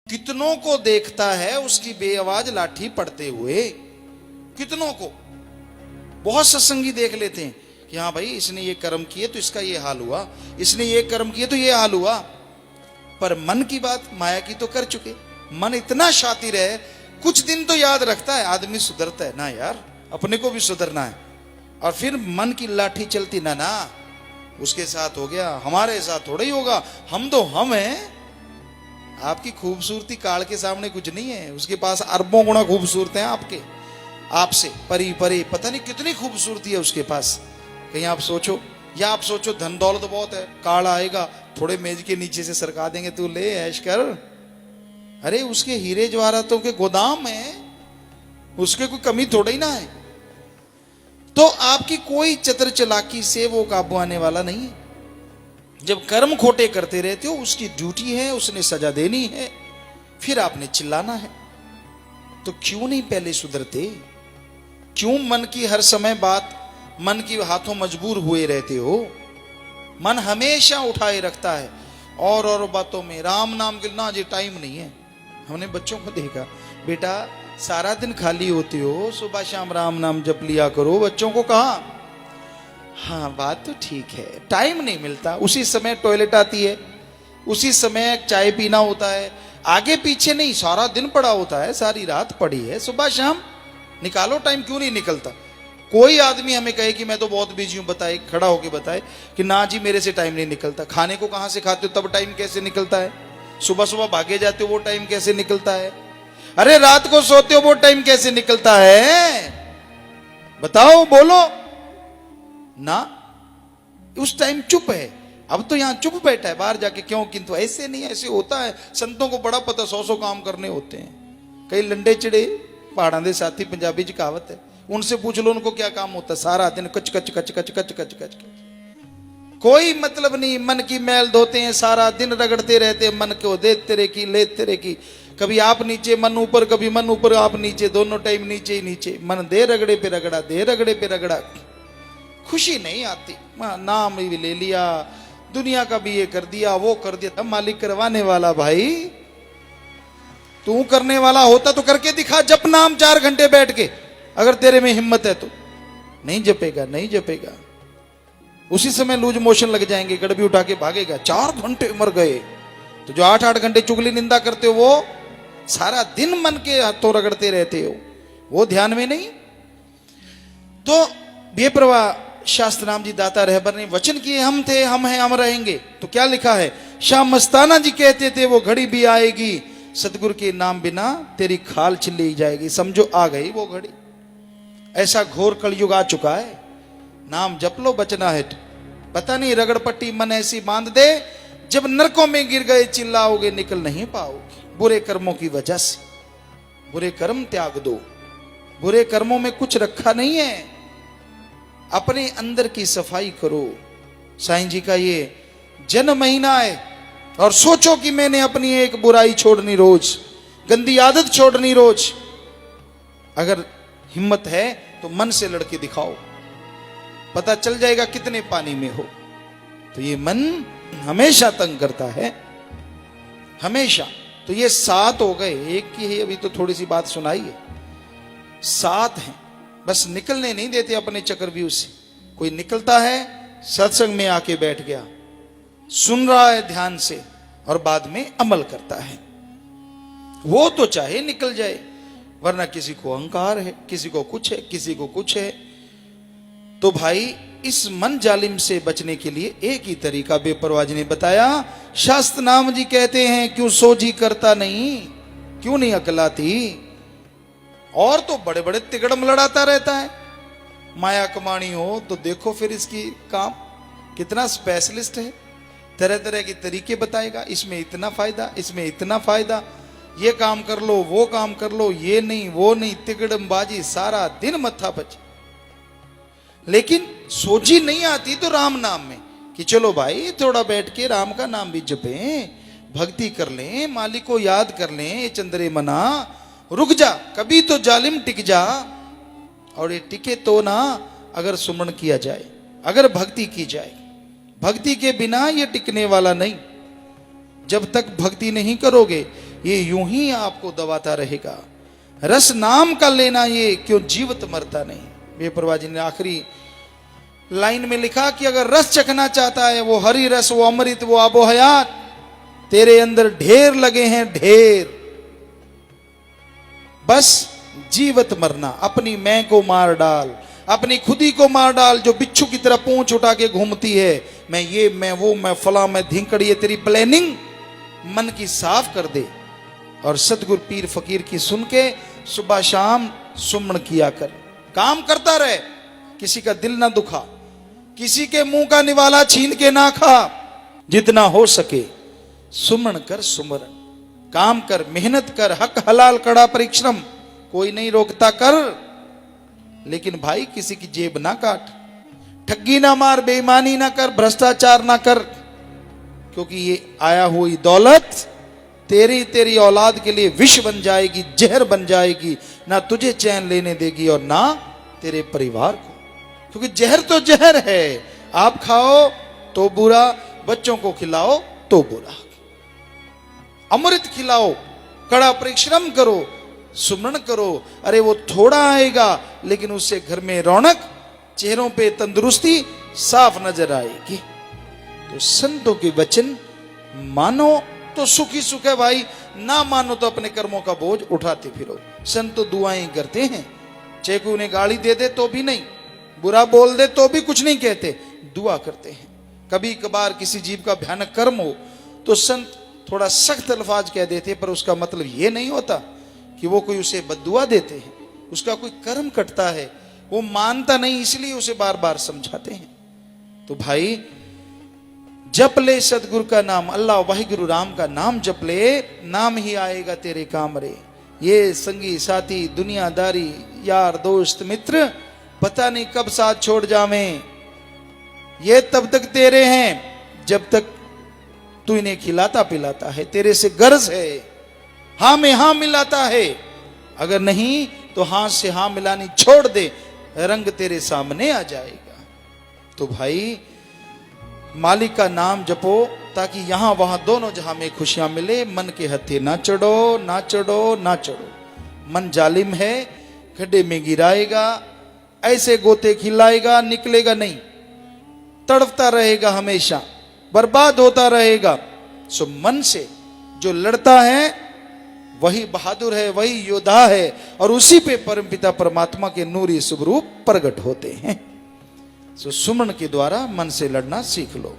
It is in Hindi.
कितनों को देखता है उसकी बेआवाज लाठी पड़ते हुए, कितनों को। बहुत सत्संगी देख लेते हैं कि हाँ भाई इसने ये कर्म किए तो इसका ये हाल हुआ, इसने ये कर्म किए तो ये हाल हुआ। पर मन की बात माया की तो कर चुके। मन इतना शातिर है, कुछ दिन तो याद रखता है, आदमी सुधरता है ना यार, अपने को भी सुधरना है। और फिर मन की लाठी चलती, ना ना उसके साथ हो गया, हमारे साथ थोड़ा ही होगा, हम तो हम हैं। आपकी खूबसूरती काल के सामने कुछ नहीं है, उसके पास अरबों गुना खूबसूरत है आपके, आपसे परी परी पता नहीं कितनी खूबसूरती है उसके पास। कहीं आप सोचो, या आप सोचो धन दौलत बहुत है, काल आएगा थोड़े मेज के नीचे से सरका देंगे, तू ले ऐश कर। अरे उसके हीरे जवाहरातों के गोदाम है, उसके कोई कमी थोड़ा ही ना है। तो आपकी कोई चतुर चालाकी से वो काबू आने वाला नहीं है। जब कर्म खोटे करते रहते हो, उसकी ड्यूटी है, उसने सजा देनी है, फिर आपने चिल्लाना है। तो क्यों नहीं पहले सुधरते? क्यों मन की हर समय बात, मन की हाथों मजबूर हुए रहते हो? मन हमेशा उठाए रखता है और बातों में राम नाम गिरना, जी टाइम नहीं है। हमने बच्चों को देखा, बेटा सारा दिन खाली होते हो, सुबह शाम राम नाम जप लिया करो। बच्चों को कहा, हाँ बात तो ठीक है, टाइम नहीं मिलता। उसी समय टॉयलेट आती है, उसी समय चाय पीना होता है, आगे पीछे नहीं, सारा दिन पड़ा होता है, सारी रात पड़ी है, सुबह शाम निकालो टाइम। क्यों नहीं निकलता? कोई आदमी हमें कहे कि मैं तो बहुत बिजी हूं, बताए, खड़ा होके बताए कि ना जी मेरे से टाइम नहीं निकलता। खाने को कहां से खाते हो, तब टाइम कैसे निकलता है? सुबह सुबह भागे जाते हो, वो टाइम कैसे निकलता है? अरे रात को सोते हो, वो टाइम कैसे निकलता है? बताओ, बोलो ना। उस टाइम चुप है, अब तो यहां चुप बैठा है, बाहर जाके क्यों? किंतु ऐसे नहीं, ऐसे होता है। संतों को बड़ा पता, 100 काम करने होते हैं। कई लंडे चिड़े पहाड़ां दे साथी, पंजाबी च कहावत है, उनसे पूछ लो उनको क्या काम होता है। सारा दिन कच कच कच कच कच कच कच, कोई मतलब नहीं। मन की मैल धोते हैं, सारा दिन रगड़ते रहते हैं मन को, दे तेरे की ले तेरे की। कभी आप नीचे मन ऊपर, कभी मन ऊपर आप नीचे, दोनों टाइम नीचे ही नीचे। मन दे रगड़े पे रगड़ा, दे रगड़े पे रगड़ा, खुशी नहीं आती। नाम भी ले लिया, दुनिया का भी ये कर दिया, वो कर दिया। मालिक करवाने वाला भाई, तू करने वाला होता तो करके दिखा। जप नाम 4 घंटे बैठ के, अगर तेरे में हिम्मत है तो। नहीं जपेगा, नहीं जपेगा, उसी समय लूज मोशन लग जाएंगे, गड़बी उठा के भागेगा। 4 घंटे मर गए। तो जो 8-8 घंटे चुगली निंदा करते हो, वो सारा दिन मन के हाथों रगड़ते रहते हो, वो ध्यान में नहीं। तो बेप्रवाह शास्त्र नाम जी दाता रहबर ने वचन किए, हम थे, हम हैं, हम रहेंगे। तो क्या लिखा है? शाह मस्ताना जी कहते थे, वो घड़ी भी आएगी सतगुरु के नाम बिना तेरी खाल छिली जाएगी। समझो आ गई वो घड़ी। ऐसा घोर कलयुग आ चुका है। नाम जप लो, बचना है तो। पता नहीं रगड़ पट्टी मन ऐसी बांध दे, जब नरकों में गिर गए चिल्लाओगे, निकल नहीं पाओगे। बुरे कर्मों की वजह से बुरे कर्म त्याग दो। बुरे कर्मों में कुछ रखा नहीं है, अपने अंदर की सफाई करो। साईं जी का ये जन्म महीना है, और सोचो कि मैंने अपनी एक बुराई छोड़नी रोज, गंदी आदत छोड़नी रोज। अगर हिम्मत है तो मन से लड़के दिखाओ, पता चल जाएगा कितने पानी में हो। तो ये मन हमेशा तंग करता है, हमेशा। तो ये 7 हो गए, एक की है अभी तो थोड़ी सी बात सुनाई है। 7 हैं, बस निकलने नहीं देते अपने चक्रव्यूह से। कोई निकलता है, सत्संग में आके बैठ गया, सुन रहा है ध्यान से, और बाद में अमल करता है, वो तो चाहे निकल जाए। वरना किसी को अहंकार है, किसी को कुछ है, किसी को कुछ है। तो भाई इस मन जालिम से बचने के लिए एक ही तरीका बेपरवाह जी ने बताया। शास्त्र नाम जी कहते हैं, क्यों सोझी करता नहीं, क्यों नहीं अकलाती? और तो बड़े बड़े तिगड़म लड़ाता रहता है। माया कमानी हो तो देखो फिर इसकी काम कितना स्पेशलिस्ट है, तरह तरह के तरीके बताएगा। इसमें इतना फायदा, इसमें इतना फायदा, ये काम कर लो, वो काम कर लो, ये नहीं वो नहीं, तिगड़म बाजी सारा दिन मत्था बच। लेकिन सोझी नहीं आती तो राम नाम में, कि चलो भाई थोड़ा बैठ के राम का नाम भी जपें, भक्ति कर लें, मालिक को याद कर लें। चंद्रे मना रुक जा, कभी तो जालिम टिक जा। और ये टिके तो ना अगर सुमरण किया जाए, अगर भक्ति की जाए। भक्ति के बिना ये टिकने वाला नहीं। जब तक भक्ति नहीं करोगे, ये यूं ही आपको दबाता रहेगा। रस नाम का लेना ये क्यों जीवित मरता नहीं। बेपरवाह जी ने आखिरी लाइन में लिखा कि अगर रस चखना चाहता है, वो हरी रस, वो अमृत, वो आबो हयात, तेरे अंदर ढेर लगे हैं ढेर। बस जीवित मरना, अपनी मैं को मार डाल, अपनी खुदी को मार डाल, जो बिच्छू की तरह पूंछ उठा के घूमती है, मैं ये, मैं वो, मैं फला, मैं धिंकड़, ये तेरी प्लानिंग मन की साफ कर दे। और सतगुरु पीर फकीर की सुन के सुबह शाम सुमन किया कर, काम करता रहे, किसी का दिल ना दुखा, किसी के मुंह का निवाला छीन के ना खा। जितना हो सके सुमन कर, सुमरन काम कर, मेहनत कर, हक हलाल कड़ा परिश्रम, कोई नहीं रोकता कर, लेकिन भाई किसी की जेब ना काट, ठगी ना मार, बेईमानी ना कर, भ्रष्टाचार ना कर, क्योंकि ये आया हुई दौलत तेरी औलाद के लिए विष बन जाएगी, जहर बन जाएगी, ना तुझे चैन लेने देगी और ना तेरे परिवार को। क्योंकि जहर तो जहर है, आप खाओ तो बुरा, बच्चों को खिलाओ तो बुरा। अमृत खिलाओ, कड़ा परिश्रम करो, सुमरण करो, अरे वो थोड़ा आएगा लेकिन उससे घर में रौनक, चेहरों पे तंदुरुस्ती साफ नजर आएगी। तो संतों के वचन मानो तो सुख ही सुख है भाई, ना मानो तो अपने कर्मों का बोझ उठाते फिरो। संत तो दुआएं करते हैं, चाहे कोई उन्हें गाली दे दे तो भी नहीं, बुरा बोल दे तो भी कुछ नहीं कहते, दुआ करते हैं। कभी कभार किसी जीव का भयानक कर्म हो तो संत थोड़ा सख्त अल्फाज कह देते, पर उसका मतलब ये नहीं होता कि वो कोई उसे बद्दुआ देते हैं, उसका कोई कर्म कटता है, वो मानता नहीं, इसलिए उसे बार बार समझाते हैं। तो भाई जप ले सतगुरु का नाम, अल्लाह वाहिगुरु राम का नाम जप ले, नाम ही आएगा तेरे काम रे। ये संगी साथी दुनियादारी यार दोस्त मित्र पता नहीं कब साथ छोड़ जावें, ये तब तक तेरे हैं जब तक तू इन्हें खिलाता पिलाता है, तेरे से गर्ज है, हाँ में हाँ मिलाता है, अगर नहीं तो हाथ से हाँ मिलानी छोड़ दे, रंग तेरे सामने आ जाएगा। तो भाई मालिक का नाम जपो ताकि यहां वहां दोनों जहां में खुशियां मिले। मन के हत्थे ना चढ़ो, ना चढ़ो, ना चढ़ो। मन जालिम है, खड्डे में गिराएगा, ऐसे गोते खिलाएगा, निकलेगा नहीं, तड़पता रहेगा हमेशा, बर्बाद होता रहेगा। सो मन से जो लड़ता है वही बहादुर है, वही योद्धा है, और उसी पे परमपिता परमात्मा के नूरी शुभ रूप प्रकट होते हैं। सो सुमन के द्वारा मन से लड़ना सीख लो।